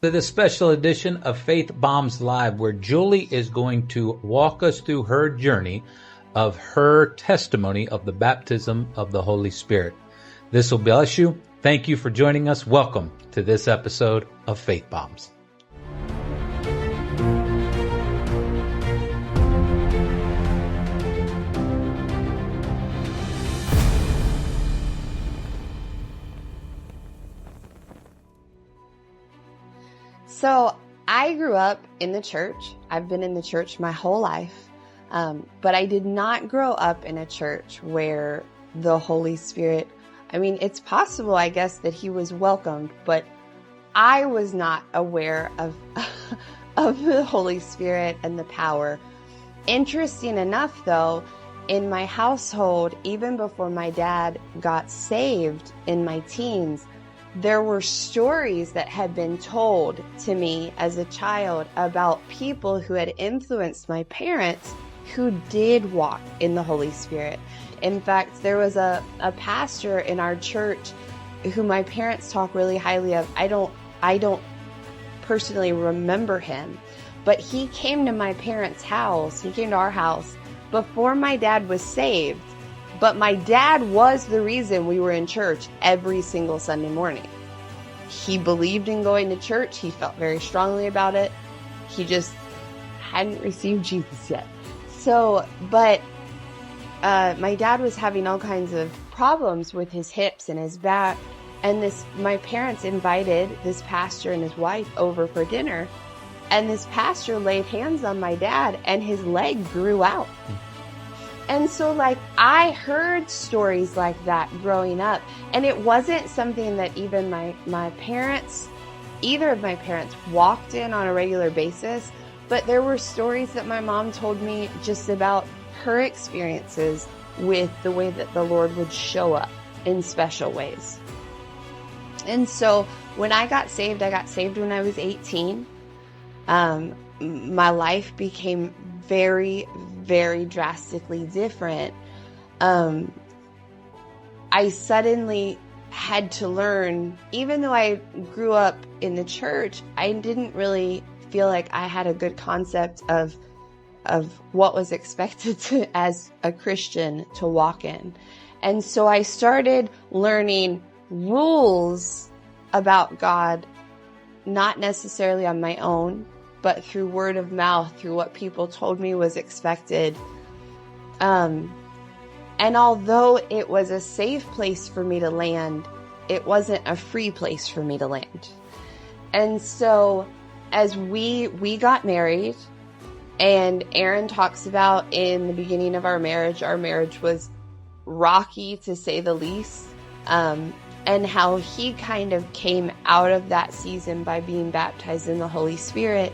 To this special edition of Faith Bombs Live, where Julie is going to walk us through her journey of her testimony of the baptism of the Holy Spirit. This will bless you. Thank you for joining us. Welcome to this episode of Faith Bombs. So I grew up in the church. I've been in the church my whole life. But I did not grow up in a church where the Holy Spirit, it's possible, I guess, that he was welcomed, but I was not aware of, of the Holy Spirit and the power. Interesting enough, though, in my household, even before my dad got saved in my teens, there were stories that had been told to me as a child about people who had influenced my parents who did walk in the Holy Spirit. In fact, there was a pastor in our church who my parents talk really highly of. I don't personally remember him, but he came to my parents' house. He came to our house before my dad was saved. But my dad was the reason we were in church every single Sunday morning. He believed in going to church. He felt very strongly about it. He just hadn't received Jesus yet. But my dad was having all kinds of problems with his hips and his back. And my parents invited this pastor and his wife over for dinner. And this pastor laid hands on my dad and his leg grew out. And so I heard stories like that growing up, and it wasn't something that even my parents, either of my parents walked in on a regular basis, but there were stories that my mom told me just about her experiences with the way that the Lord would show up in special ways. And so when I got saved when I was 18. My life became very, very drastically different. I suddenly had to learn, even though I grew up in the church, I didn't really feel like I had a good concept of what was expected as a Christian to walk in. And so I started learning rules about God, not necessarily on my own, but through word of mouth, through what people told me was expected. And although it was a safe place for me to land, it wasn't a free place for me to land. And so as we got married, and Aaron talks about in the beginning of our marriage was rocky to say the least, and how he kind of came out of that season by being baptized in the Holy Spirit.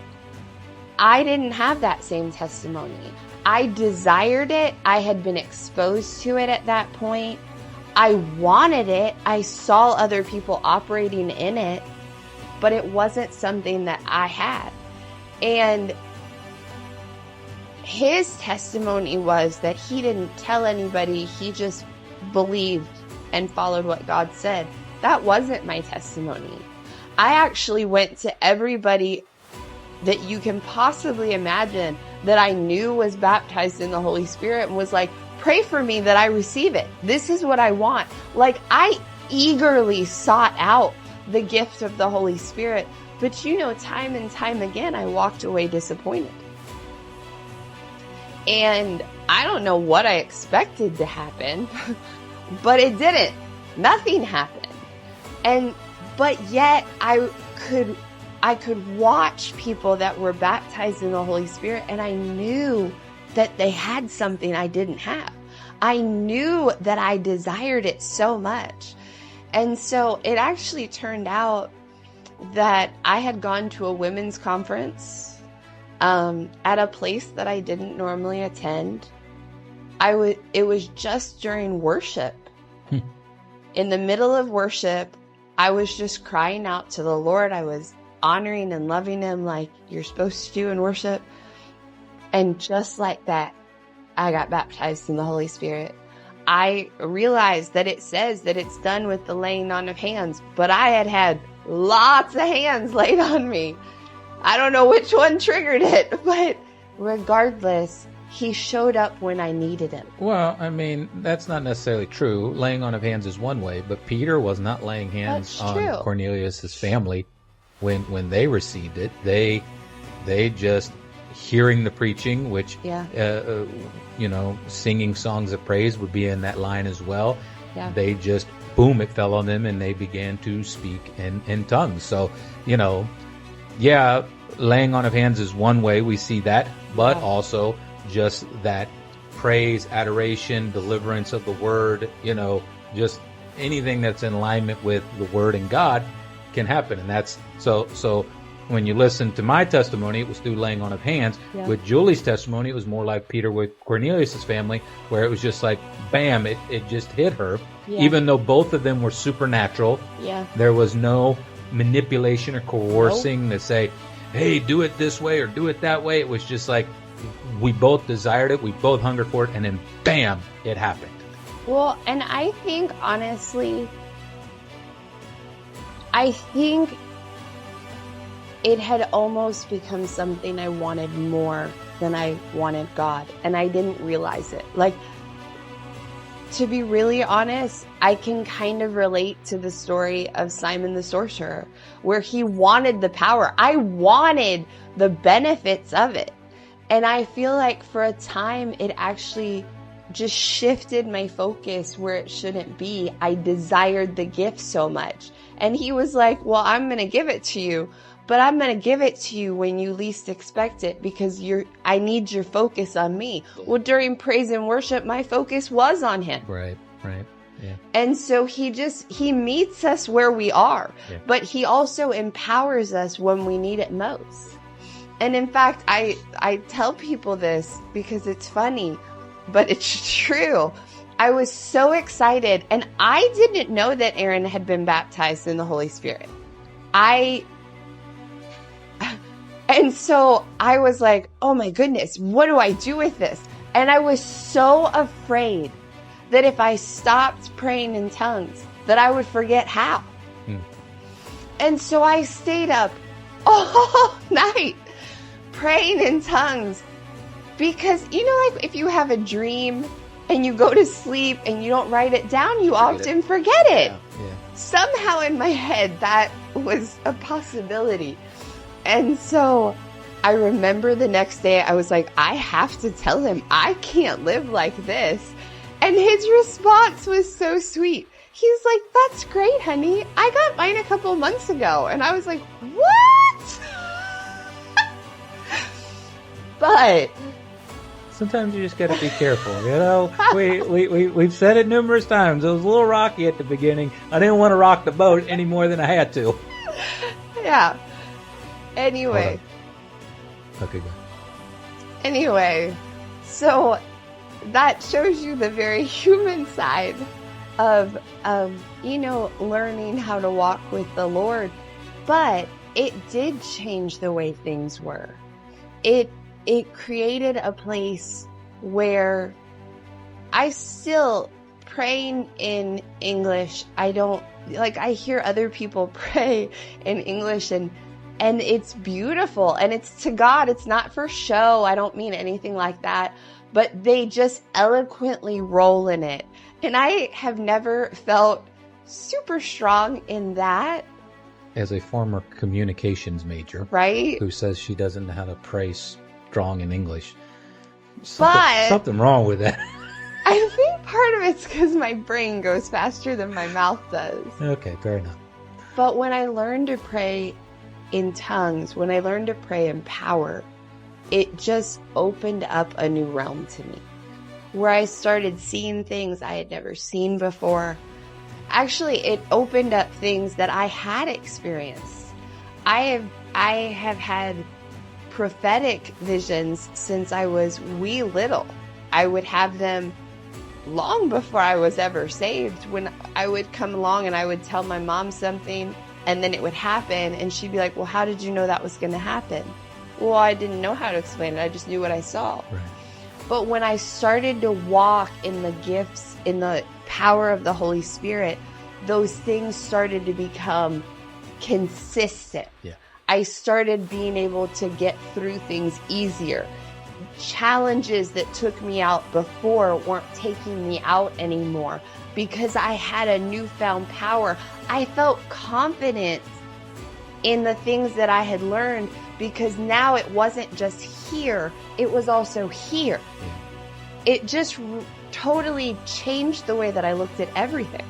I didn't have that same testimony. I desired it. I had been exposed to it at that point. I wanted it. I saw other people operating in it, but it wasn't something that I had. And his testimony was that he didn't tell anybody. He just believed and followed what God said. That wasn't my testimony. I actually went to everybody that you can possibly imagine that I knew was baptized in the Holy Spirit and was like, pray for me that I receive it. This is what I want. I eagerly sought out the gift of the Holy Spirit. But time and time again, I walked away disappointed. And I don't know what I expected to happen, but it didn't. Nothing happened. But yet I could watch people that were baptized in the Holy Spirit, and I knew that they had something I didn't have. I knew that I desired it so much. And so it actually turned out that I had gone to a women's conference at a place that I didn't normally attend. It was just during worship. In the middle of worship, I was just crying out to the Lord. I was honoring and loving him like you're supposed to do in worship. And just like that, I got baptized in the Holy Spirit. I realized that it says that it's done with the laying on of hands, but I had lots of hands laid on me. I don't know which one triggered it, but regardless, he showed up when I needed him. Well, I mean, that's not necessarily true. Laying on of hands is one way, but Peter was not laying hands on Cornelius's family when they received it. They just hearing the preaching, which, singing songs of praise would be in that line as well. Yeah. They just, boom, it fell on them and they began to speak in tongues. So, laying on of hands is one way we see that, but also just that praise, adoration, deliverance of the word, just anything that's in alignment with the word and God can happen. And that's so when you listen to my testimony, it was through laying on of hands. Yeah. With Julie's testimony, it was more like Peter with Cornelius's family, where it was just like, bam, it just hit her. Yeah. Even though both of them were supernatural, there was no manipulation or coercing to say, hey, do it this way or do it that way. It was just like, we both desired it, we both hungered for it, and then bam, it happened. Well, and I think, honestly, it had almost become something I wanted more than I wanted God, and I didn't realize it. Like, to be really honest, I can kind of relate to the story of Simon the sorcerer, where he wanted the power. I wanted the benefits of it. And I feel like for a time, it actually just shifted my focus where it shouldn't be. I desired the gift so much. And he was like, well, I'm going to give it to you, but I'm going to give it to you when you least expect it, because I need your focus on me. Well, during praise and worship, my focus was on him. Right. Yeah. And so he meets us where we are, but he also empowers us when we need it most. And in fact, I tell people this because it's funny, but it's true. I was so excited, and I didn't know that Aaron had been baptized in the Holy Spirit. And so I was like, oh my goodness, what do I do with this? And I was so afraid that if I stopped praying in tongues, that I would forget how. And so I stayed up all night praying in tongues, because like if you have a dream and you go to sleep and you don't write it down, you often forget it. Yeah. Somehow in my head that was a possibility. And so I remember the next day I was like, I have to tell him, I can't live like this. And his response was so sweet. He's like, that's great, honey. I got mine a couple months ago. And I was like, what? But sometimes you just got to be careful, We've said it numerous times. It was a little rocky at the beginning. I didn't want to rock the boat any more than I had to. Yeah. Anyway. Okay, go. Anyway, so that shows you the very human side of learning how to walk with the Lord. But it did change the way things were. It created a place where I still praying in English. I hear other people pray in English and it's beautiful and it's to God. It's not for show. I don't mean anything like that, but they just eloquently roll in it. And I have never felt super strong in that. As a former communications major, right? Who says she doesn't know how to pray strong in English. Something wrong with that. I think part of it's because my brain goes faster than my mouth does. Okay, fair enough. But when I learned to pray in tongues, when I learned to pray in power, it just opened up a new realm to me, where I started seeing things I had never seen before. Actually, it opened up things that I had experienced. I have had prophetic visions since I was wee little. I would have them long before I was ever saved, when I would come along and I would tell my mom something and then it would happen and she'd be like, well, how did you know that was going to happen? Well, I didn't know how to explain it. I just knew what I saw. Right. But when I started to walk in the gifts, in the power of the Holy Spirit, those things started to become consistent. Yeah. I started being able to get through things easier. Challenges that took me out before weren't taking me out anymore because I had a newfound power. I felt confident in the things that I had learned because now it wasn't just here, it was also here. Yeah. It just totally changed the way that I looked at everything.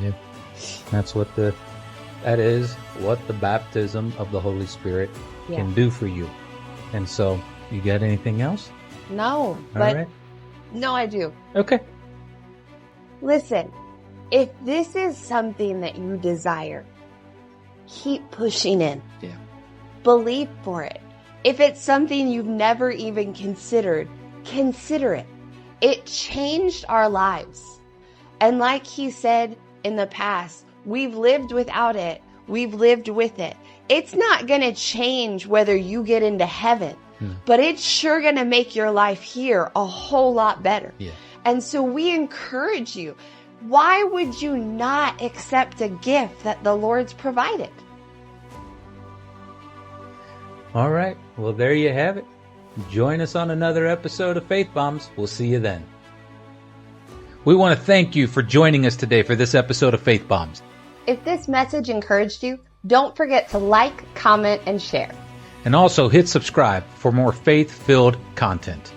Yeah. That's what that is what the baptism of the Holy Spirit can do for you. And so, you got anything else? No, but All right. no, I do. Okay. Listen, if this is something that you desire, keep pushing in. Yeah. Believe for it. If it's something you've never even considered, consider it. It changed our lives. And like he said in the past, we've lived without it. We've lived with it. It's not going to change whether you get into heaven, but it's sure going to make your life here a whole lot better. Yeah. And so we encourage you. Why would you not accept a gift that the Lord's provided? All right. Well, there you have it. Join us on another episode of Faith Bombs. We'll see you then. We want to thank you for joining us today for this episode of Faith Bombs. If this message encouraged you, don't forget to like, comment, and share. And also hit subscribe for more faith-filled content.